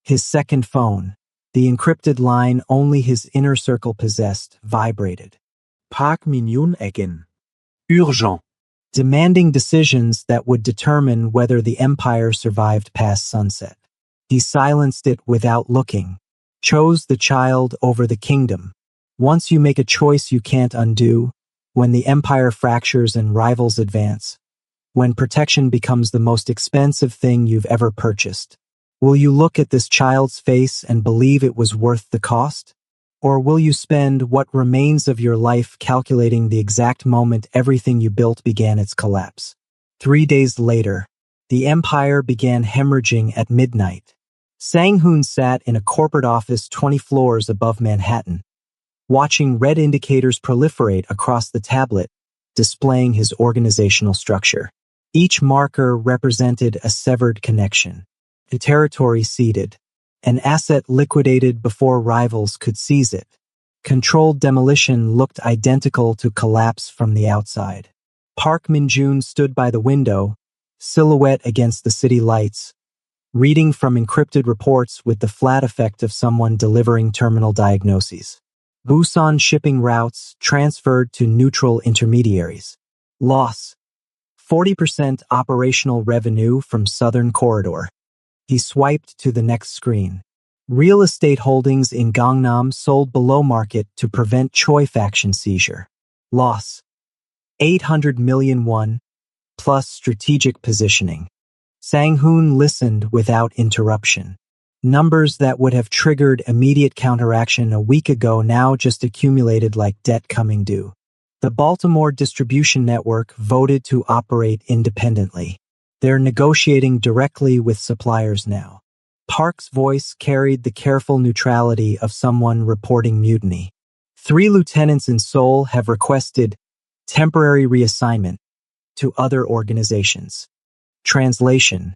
His second phone, the encrypted line only his inner circle possessed, vibrated. Park Mignon again. Urgent. Demanding decisions that would determine whether the empire survived past sunset. He silenced it without looking, chose the child over the kingdom. Once you make a choice you can't undo, when the empire fractures and rivals advance, when protection becomes the most expensive thing you've ever purchased, will you look at this child's face and believe it was worth the cost? Or will you spend what remains of your life calculating the exact moment everything you built began its collapse? 3 days later, the empire began hemorrhaging at midnight. Sang-hoon sat in a corporate office 20 floors above Manhattan, watching red indicators proliferate across the tablet, displaying his organizational structure. Each marker represented a severed connection, a territory ceded, an asset liquidated before rivals could seize it. Controlled demolition looked identical to collapse from the outside. Park Min-joon stood by the window, silhouette against the city lights, reading from encrypted reports with the flat effect of someone delivering terminal diagnoses. Busan shipping routes transferred to neutral intermediaries. Loss. 40% operational revenue from Southern Corridor. He swiped to the next screen. Real estate holdings in Gangnam sold below market to prevent Choi faction seizure. Loss. 800 million won, plus strategic positioning. Sang-hoon listened without interruption. Numbers that would have triggered immediate counteraction a week ago now just accumulated like debt coming due. The Baltimore distribution network voted to operate independently. They're negotiating directly with suppliers now. Park's voice carried the careful neutrality of someone reporting mutiny. 3 lieutenants in Seoul have requested temporary reassignment to other organizations. Translation.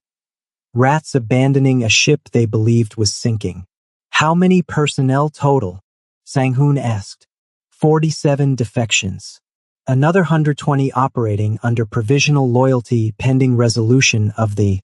Rats abandoning a ship they believed was sinking. How many personnel total? Sang-hoon asked. 47 defections. Another 120 operating under provisional loyalty pending resolution of the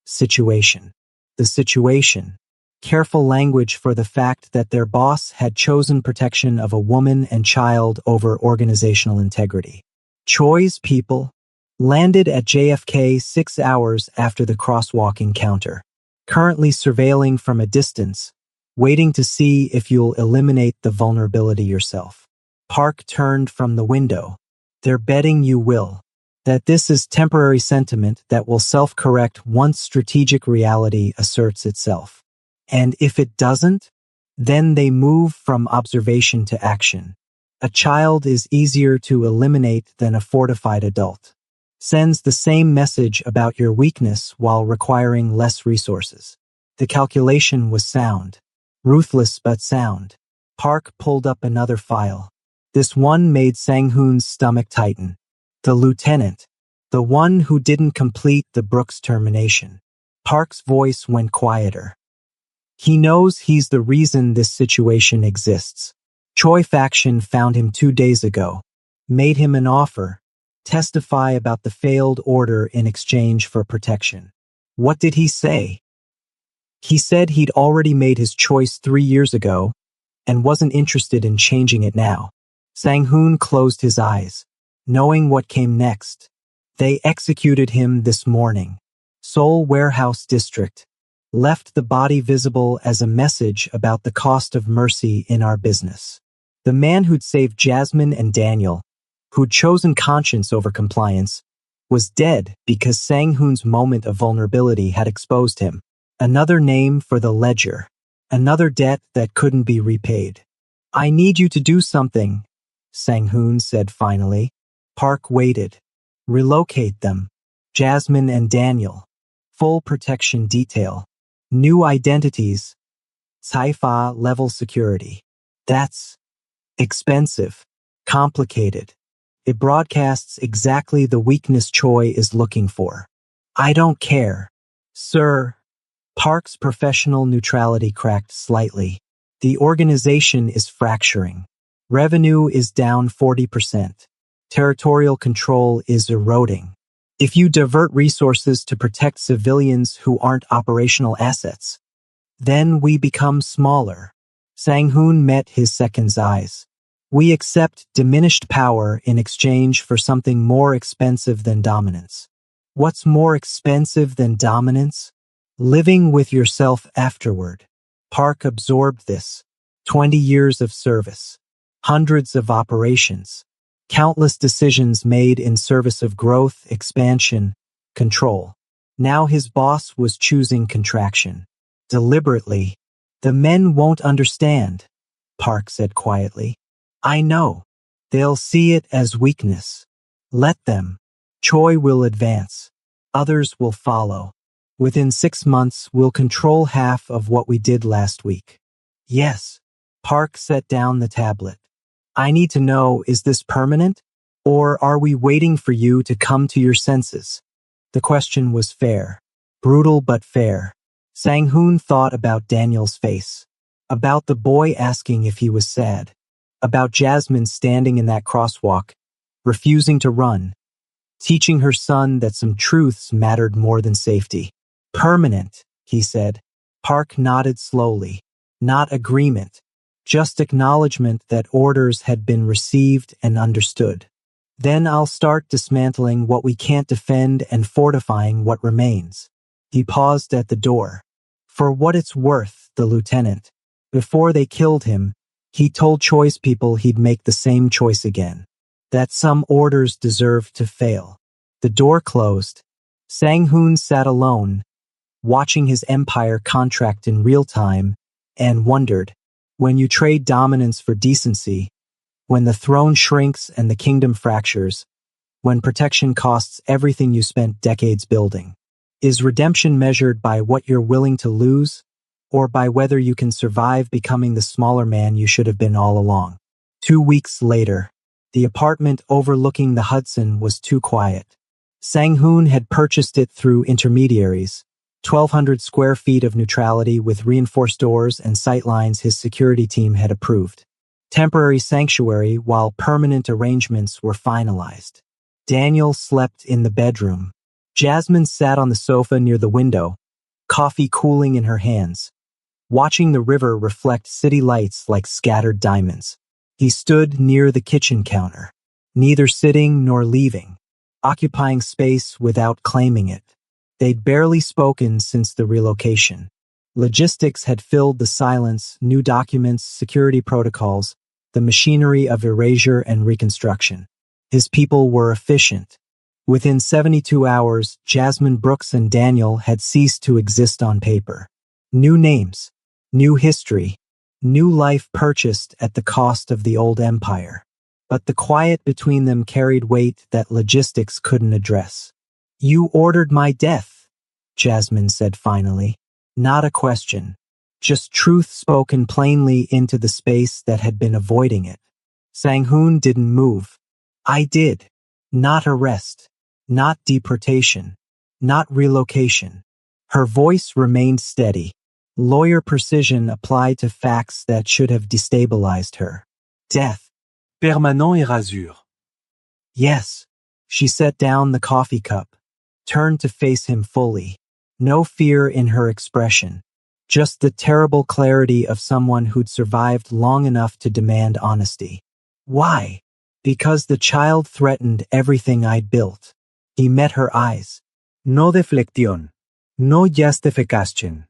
situation. The situation. careful language for the fact that their boss had chosen protection of a woman and child over organizational integrity. Choi's people landed at JFK 6 hours after the crosswalk encounter, currently surveilling from a distance, waiting to see if you'll eliminate the vulnerability yourself. Park turned from the window. They're betting you will. That this is temporary sentiment that will self-correct once strategic reality asserts itself. And if it doesn't, then they move from observation to action. A child is easier to eliminate than a fortified adult. Sends the same message about your weakness while requiring less resources. The calculation was sound. Ruthless but sound. Park pulled up another file. This one made Sang-hoon's stomach tighten. The lieutenant. The one who didn't complete the Brooks termination. Park's voice went quieter. He knows he's the reason this situation exists. Choi faction found him 2 days ago. Made him an offer. Testify about the failed order in exchange for protection. What did he say? He said he'd already made his choice 3 years ago and wasn't interested in changing it now. Sang-hoon closed his eyes, knowing what came next. They executed him this morning. Seoul Warehouse District. Left the body visible as a message about the cost of mercy in our business. The man who'd saved Jasmine and Daniel, who'd chosen conscience over compliance, was dead because Sang-hoon's moment of vulnerability had exposed him. Another name for the ledger. Another debt that couldn't be repaid. I need you to do something, Sang-hoon said finally. Park waited. Relocate them. Jasmine and Daniel. Full protection detail. New identities. Sci-fi level security. That's expensive. Complicated. It broadcasts exactly the weakness Choi is looking for. I don't care. Sir. Park's professional neutrality cracked slightly. The organization is fracturing. Revenue is down 40%. Territorial control is eroding. If you divert resources to protect civilians who aren't operational assets, then we become smaller. Sang-hoon met his second's eyes. We accept diminished power in exchange for something more expensive than dominance. What's more expensive than dominance? Living with yourself afterward. Park absorbed this. 20 years of service. Hundreds of operations. Countless decisions made in service of growth, expansion, control. Now his boss was choosing contraction. Deliberately. The men won't understand, Park said quietly. I know. They'll see it as weakness. Let them. Choi will advance. Others will follow. Within 6 months, we'll control half of what we did last week. Yes. Park set down the tablet. I need to know, is this permanent? Or are we waiting for you to come to your senses? The question was fair. Brutal but fair. Sang-hoon thought about Daniel's face. About the boy asking if he was sad. About Jasmine standing in that crosswalk, refusing to run. Teaching her son that some truths mattered more than safety. Permanent, he said. Park nodded slowly. Not agreement. Just acknowledgement that orders had been received and understood. Then I'll start dismantling what we can't defend and fortifying what remains. He paused at the door. For what it's worth, the lieutenant. Before they killed him, he told Choi's people he'd make the same choice again. That some orders deserved to fail. The door closed. Sang-hoon sat alone, watching his empire contract in real time, and wondered, when you trade dominance for decency, when the throne shrinks and the kingdom fractures, when protection costs everything you spent decades building, is redemption measured by what you're willing to lose, or by whether you can survive becoming the smaller man you should have been all along? 2 weeks later, the apartment overlooking the Hudson was too quiet. Sang-hoon had purchased it through intermediaries, 1,200 square feet of neutrality with reinforced doors and sightlines his security team had approved. Temporary sanctuary while permanent arrangements were finalized. Daniel slept in the bedroom. Jasmine sat on the sofa near the window, coffee cooling in her hands. watching the river reflect city lights like scattered diamonds. He stood near the kitchen counter, neither sitting nor leaving, occupying space without claiming it. They'd barely spoken since the relocation. Logistics had filled the silence, new documents, security protocols, the machinery of erasure and reconstruction. His people were efficient. Within 72 hours, Jasmine Brooks and Daniel had ceased to exist on paper. New names, new history, new life purchased at the cost of the old empire. But the quiet between them carried weight that logistics couldn't address. "You ordered my death," Jasmine said finally. Not a question, just truth spoken plainly into the space that had been avoiding it. Sang-hoon didn't move. "I did. Not arrest. Not deportation. Not relocation." Her voice remained steady. Lawyer precision applied to facts that should have destabilized her. "Death." Permanent érasure. "Yes." She set down the coffee cup, turned to face him fully. No fear in her expression, just the terrible clarity of someone who'd survived long enough to demand honesty. "Why?" "Because the child threatened everything I'd built." He met her eyes. No deflección. No justificación.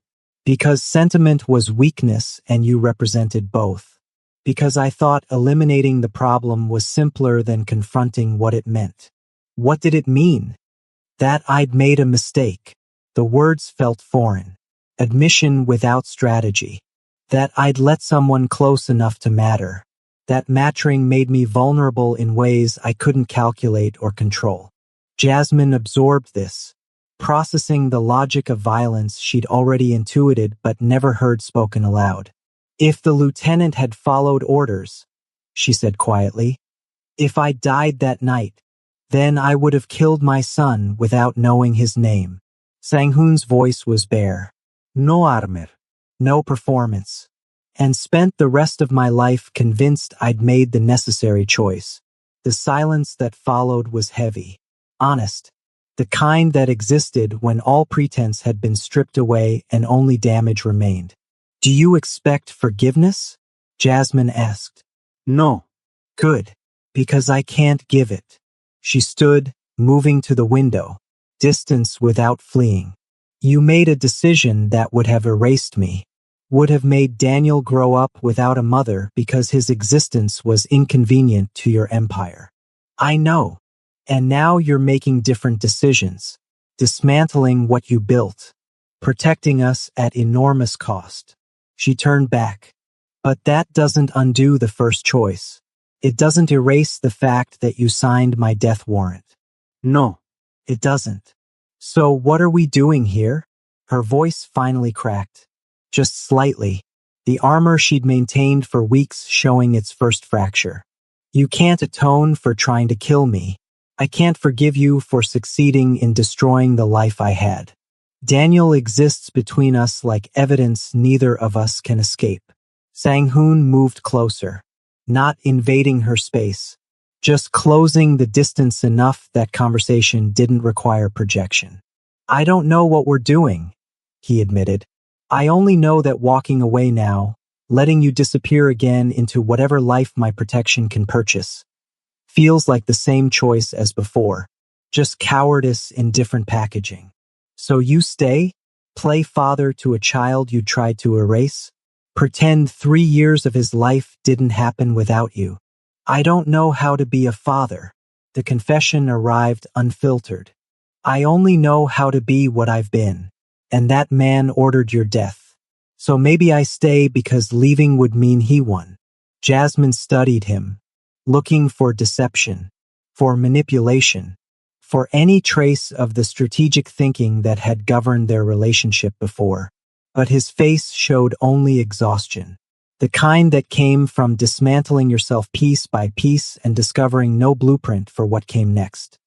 "Because sentiment was weakness and you represented both. Because I thought eliminating the problem was simpler than confronting what it meant." What did it mean? That I'd made a mistake. The words felt foreign. Admission without strategy. That I'd let someone close enough to matter. That matching made me vulnerable in ways I couldn't calculate or control. Jasmine absorbed this, processing the logic of violence she'd already intuited but never heard spoken aloud. "If the lieutenant had followed orders," she said quietly, "if I died that night, then I would have killed my son without knowing his name." Sang-hoon's voice was bare. No armor. No performance. And spent the rest of my life convinced I'd made the necessary choice. The silence that followed was heavy. Honest. The kind that existed when all pretense had been stripped away and only damage remained. "Do you expect forgiveness?" Jasmine asked. No. "Good. Because I can't give it." She stood, moving to the window. Distance without fleeing. "You made a decision that would have erased me. Would have made Daniel grow up without a mother because his existence was inconvenient to your empire. I know. And now you're making different decisions. Dismantling what you built. Protecting us at enormous cost." She turned back. "But that doesn't undo the first choice. It doesn't erase the fact that you signed my death warrant." No. "It doesn't. So what are we doing here?" Her voice finally cracked. Just slightly, the armor she'd maintained for weeks showing its first fracture. "You can't atone for trying to kill me. I can't forgive you for succeeding in destroying the life I had. Daniel exists between us like evidence neither of us can escape." Sang-hoon moved closer, not invading her space, just closing the distance enough that conversation didn't require projection. "I don't know what we're doing," he admitted. "I only know that walking away now, letting you disappear again into whatever life my protection can purchase, feels like the same choice as before, just cowardice in different packaging. So you stay, play father to a child you tried to erase, pretend 3 years of his life didn't happen without you. I don't know how to be a father." The confession arrived unfiltered. "I only know how to be what I've been, and that man ordered your death. So maybe I stay because leaving would mean he won." Jasmine studied him, looking for deception, for manipulation, for any trace of the strategic thinking that had governed their relationship before. But his face showed only exhaustion, the kind that came from dismantling yourself piece by piece and discovering no blueprint for what came next.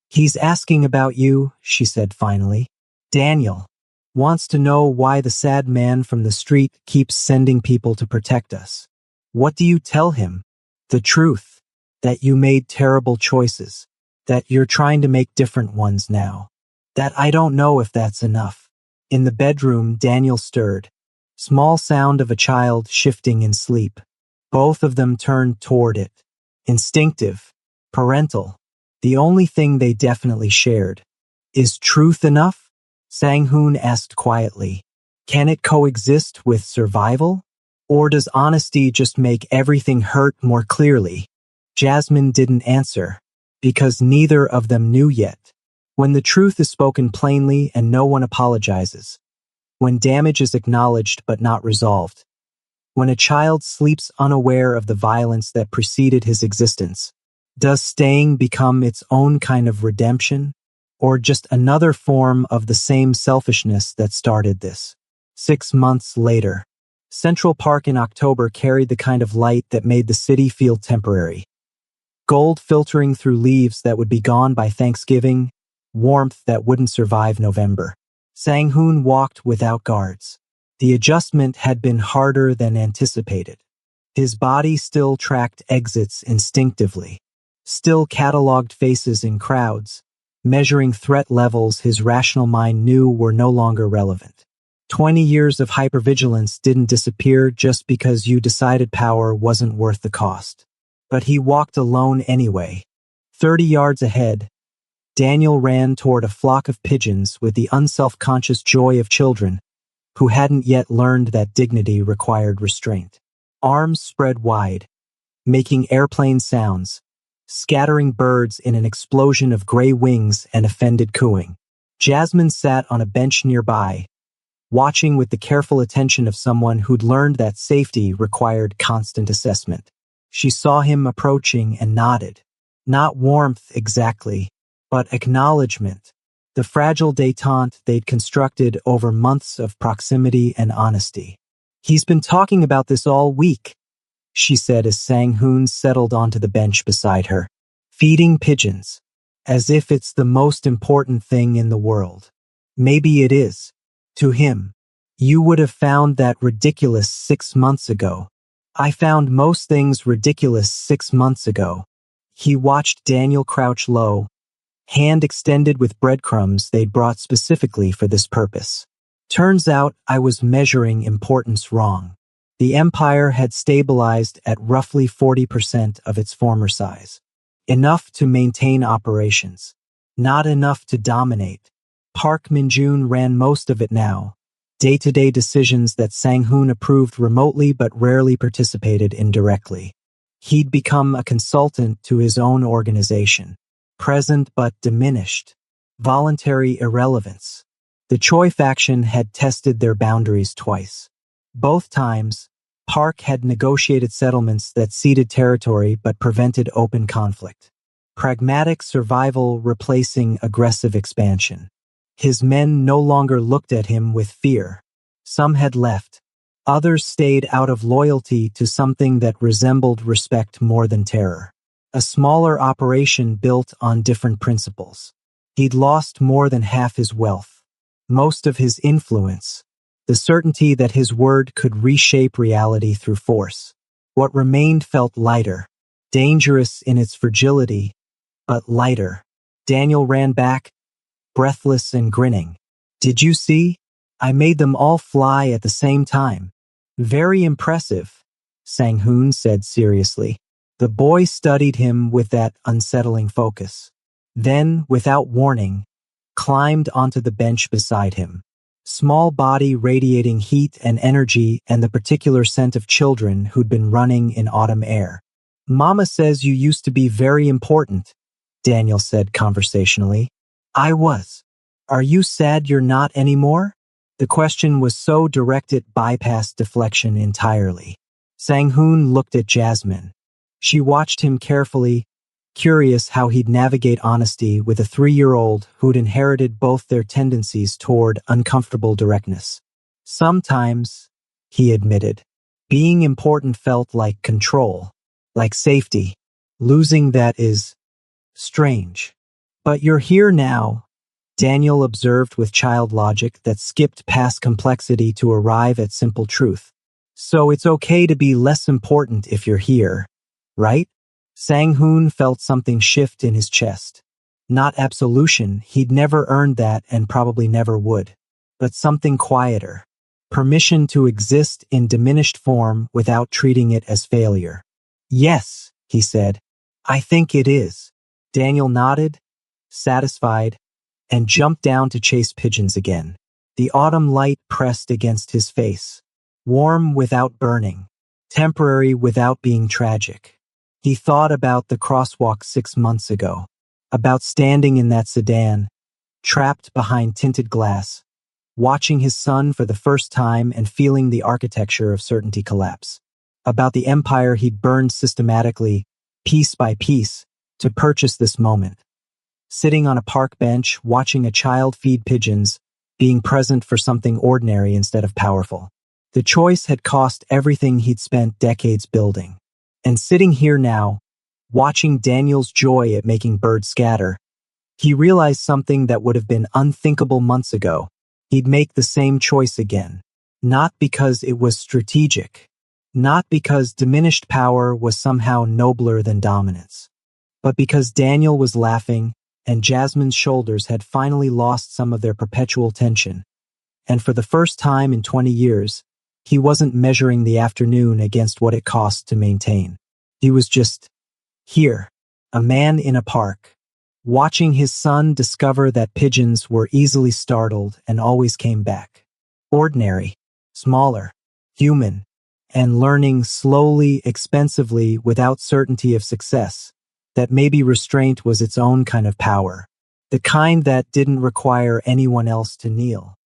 "He's asking about you," she said finally. "Daniel wants to know why the sad man from the street keeps sending people to protect us. What do you tell him? The truth, that you made terrible choices, that you're trying to make different ones now. That I don't know if that's enough." In the bedroom, Daniel stirred, Small sound of a child shifting in sleep. Both of them turned toward it. Instinctive. Parental. The only thing they definitely shared. Is truth enough? Sang-hoon asked quietly. Can it coexist with survival? Or does honesty just make everything hurt more clearly? Jasmine didn't answer, because neither of them knew yet. When the truth is spoken plainly and no one apologizes. When damage is acknowledged but not resolved. When a child sleeps unaware of the violence that preceded his existence. Does staying become its own kind of redemption? Or just another form of the same selfishness that started this? 6 months later. Central Park in October carried the kind of light that made the city feel temporary. Gold filtering through leaves that would be gone by Thanksgiving, warmth that wouldn't survive November. Sang-hoon walked without guards. The adjustment had been harder than anticipated. His body still tracked exits instinctively, still cataloged faces in crowds, measuring threat levels his rational mind knew were no longer relevant. 20 years of hypervigilance didn't disappear just because you decided power wasn't worth the cost. But he walked alone anyway. 30 yards ahead, Daniel ran toward a flock of pigeons with the unself-conscious joy of children who hadn't yet learned that dignity required restraint. Arms spread wide, making airplane sounds, scattering birds in an explosion of gray wings and offended cooing. Jasmine sat on a bench nearby, watching with the careful attention of someone who'd learned that safety required constant assessment. She saw him approaching and nodded. Not warmth exactly, but acknowledgement. The fragile détente they'd constructed over months of proximity and honesty. He's been talking about this all week, she said as Sang-hoon settled onto the bench beside her. Feeding pigeons. As if it's the most important thing in the world. Maybe it is. To him. You would have found that ridiculous 6 months ago. I found most things ridiculous 6 months ago. He watched Daniel crouch low, hand extended with breadcrumbs they'd brought specifically for this purpose. Turns out I was measuring importance wrong. The empire had stabilized at roughly 40% of its former size. Enough to maintain operations. Not enough to dominate. Park Min-joon ran most of it now. Day-to-day decisions that Sang-hoon approved remotely but rarely participated in directly. He'd become a consultant to his own organization. Present but diminished. Voluntary irrelevance. The Choi faction had tested their boundaries twice. Both times, Park had negotiated settlements that ceded territory but prevented open conflict. Pragmatic survival replacing aggressive expansion. His men no longer looked at him with fear. Some had left. Others stayed out of loyalty to something that resembled respect more than terror. A smaller operation built on different principles. He'd lost more than half his wealth. Most of his influence. The certainty that his word could reshape reality through force. What remained felt lighter. Dangerous in its fragility, but lighter. Daniel ran back, breathless and grinning. Did you see? I made them all fly at the same time. Very impressive, Sang-hoon said seriously. The boy studied him with that unsettling focus. Then, without warning, climbed onto the bench beside him. Small body radiating heat and energy and the particular scent of children who'd been running in autumn air. Mama says you used to be very important, Daniel said conversationally. I was. Are you sad you're not anymore? The question was so direct it bypassed deflection entirely. Sang-hoon looked at Jasmine. She watched him carefully, curious how he'd navigate honesty with a 3-year-old who'd inherited both their tendencies toward uncomfortable directness. Sometimes, he admitted, being important felt like control, like safety. Losing that is strange. But you're here now, Daniel observed with child logic that skipped past complexity to arrive at simple truth. So it's okay to be less important if you're here, right? Sang-hoon felt something shift in his chest. Not absolution, he'd never earned that and probably never would. But something quieter. permission to exist in diminished form without treating it as failure. Yes, he said, I think it is. Daniel nodded, satisfied, and jumped down to chase pigeons again. The autumn light pressed against his face, warm without burning, temporary without being tragic. He thought about the crosswalk 6 months ago, about standing in that sedan, trapped behind tinted glass, watching his son for the first time and feeling the architecture of certainty collapse, about the empire he'd burned systematically, piece by piece, to purchase this moment. Sitting on a park bench, watching a child feed pigeons, being present for something ordinary instead of powerful. The choice had cost everything he'd spent decades building. And sitting here now, watching Daniel's joy at making birds scatter, he realized something that would have been unthinkable months ago. He'd make the same choice again. Not because it was strategic, not because diminished power was somehow nobler than dominance, but because Daniel was laughing and Jasmine's shoulders had finally lost some of their perpetual tension. And for the first time in 20 years, he wasn't measuring the afternoon against what it cost to maintain. He was just here, a man in a park, watching his son discover that pigeons were easily startled and always came back. Ordinary, smaller, human, and learning slowly, expensively, without certainty of success, that maybe restraint was its own kind of power, the kind that didn't require anyone else to kneel.